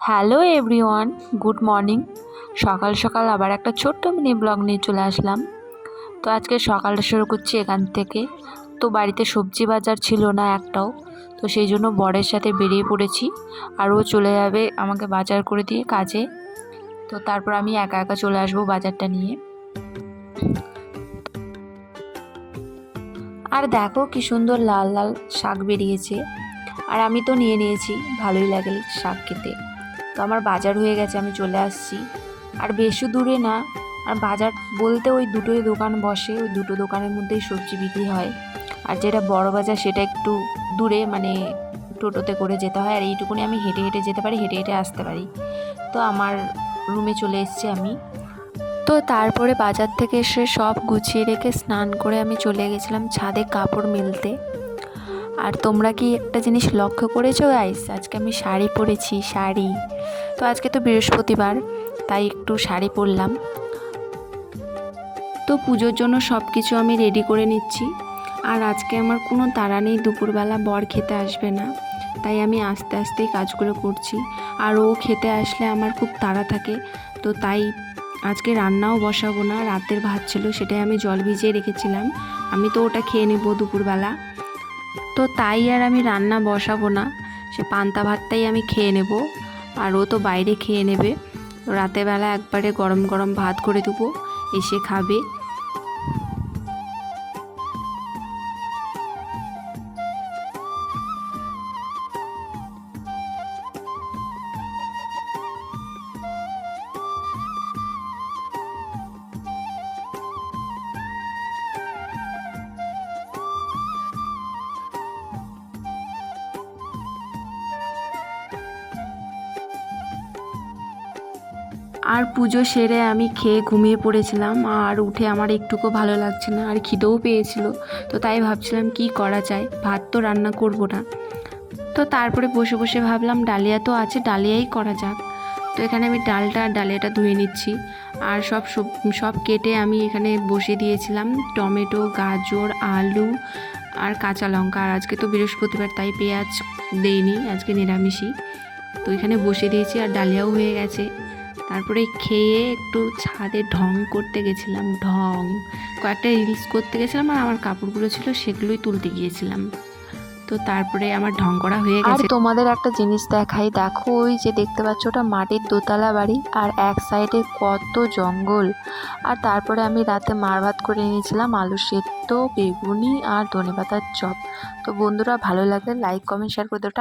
Hello everyone, good morning. সকাল সকাল আবার একটা ছোট্ট মিনি ব্লগ নিয়ে চলে আসলাম। তো আজকে সকালটা শুরু করছি এখান থেকে। তো বাড়িতে সবজি বাজার ছিল না একটাও, তো সেই জন্য বরের সাথে বেরিয়ে পড়েছি। আর ও চলে যাবে আমাকে বাজার করে দিয়ে কাজে। তো তারপর আমি একা একা চলে আসবো বাজারটা নিয়ে। আর দেখো কি সুন্দর লাল লাল শাক বেরিয়েছে, আর আমি তো নিয়ে নিয়েছি, ভালোই লাগে শাক খেতে। তো আমার বাজার হয়ে গেছে, আমি চলে আসছি। আর বেশি দূরে না, আর বাজার বলতে ওই দুটোই দোকান বসে, ওই দুটো দোকানের মধ্যেই সবজি বিক্রি হয়। আর যেটা বড় বাজার সেটা একটু দূরে, মানে টোটোতে করে যেতে হয়। আর এইটুকুনি আমি হেঁটে হেঁটে যেতে পারি, হেঁটে হেঁটে আসতে পারি। তো আমার রুমে চলে এসেছি আমি। তো তারপরে বাজার থেকে এসে সব গুছিয়ে রেখে স্নান করে আমি চলে গেছিলাম ছাদে কাপড় মেলতে। আর তোমরা কি একটা জিনিস লক্ষ্য করেছো গাইস, আজকে আমি শাড়ি পরেছি, শাড়ি। তো আজকে তো বৃহস্পতিবার, তাই একটু শাড়ি পরলাম। তো পুজোর জন্য সব কিছু আমি রেডি করে নিচ্ছি। আর আজকে আমার কোনো তাড়া নেই, দুপুরবেলা বর খেতে আসবে না, তাই আমি আস্তে আস্তেই কাজগুলো করছি। আর ও খেতে আসলে আমার খুব তাড়া থাকে, তো তাই আজকে রান্নাও বসাবো না। রাতের ভাত ছিল, সেটাই আমি জল ভিজিয়ে রেখেছিলাম, আমি তো ওটা খেয়ে নেবো দুপুরবেলা। তো তাই আর আমি রান্না বসাবো না, সে পান্তা ভাতটাই আমি খেয়ে নেব। আর ও তো বাইরে খেয়ে নেবে। রাতেরবেলা একবারে গরম গরম ভাত করে দেবো, এসে খাবে। আর পুজো সেরে আমি খেয়ে ঘুমিয়ে পড়েছিলাম। আর উঠে আমার একটুকু ভালো লাগছে না, আর খিদেও পেয়েছিল। তো তাই ভাবছিলাম কি করা যায়, ভাত তো রান্না করব না। তো তারপরে বসে বসে ভাবলাম ডালিয়া তো আছে, ডালিয়াই করা যাক। তো এখানে আমি ডালটা আর ডালিয়াটা ধুয়ে নিচ্ছি। আর সব কেটে আমি এখানে বসে দিয়েছিলাম টমেটো, গাজর, আলু আর কাঁচা লঙ্কা। আর আজকে তো বৃহস্পতিবার, তাই পেঁয়াজ দেইনি, আজকে নিরামিষই। তো এখানে বসে দিয়েছি, আর ডালিয়াও হয়ে গেছে। তারপরে খেয়ে একটু ছাদে ঢং করতে গেছিলাম, কয়েকটা রিলস করতে গেছিলাম। আর আমার কাপড়গুলো ছিল, সেগুলোই তুলতে গিয়েছিলাম। তো তারপরে আমার ঢং করা হয়ে গেছে। আর তোমাদের একটা জিনিস দেখাই, দেখো ওই যে দেখতে পাচ্ছ, ওটা মাটির দোতলা বাড়ি, আর এক সাইডে কত জঙ্গল। আর তারপরে আমি রাতে মার ভাত করে নিয়েছিলাম, আলু সেদ্ধ, বেগুনি আর ধনেপাতার চপ। তো বন্ধুরা, ভালো লাগলে লাইক, কমেন্ট, শেয়ার করে দাও।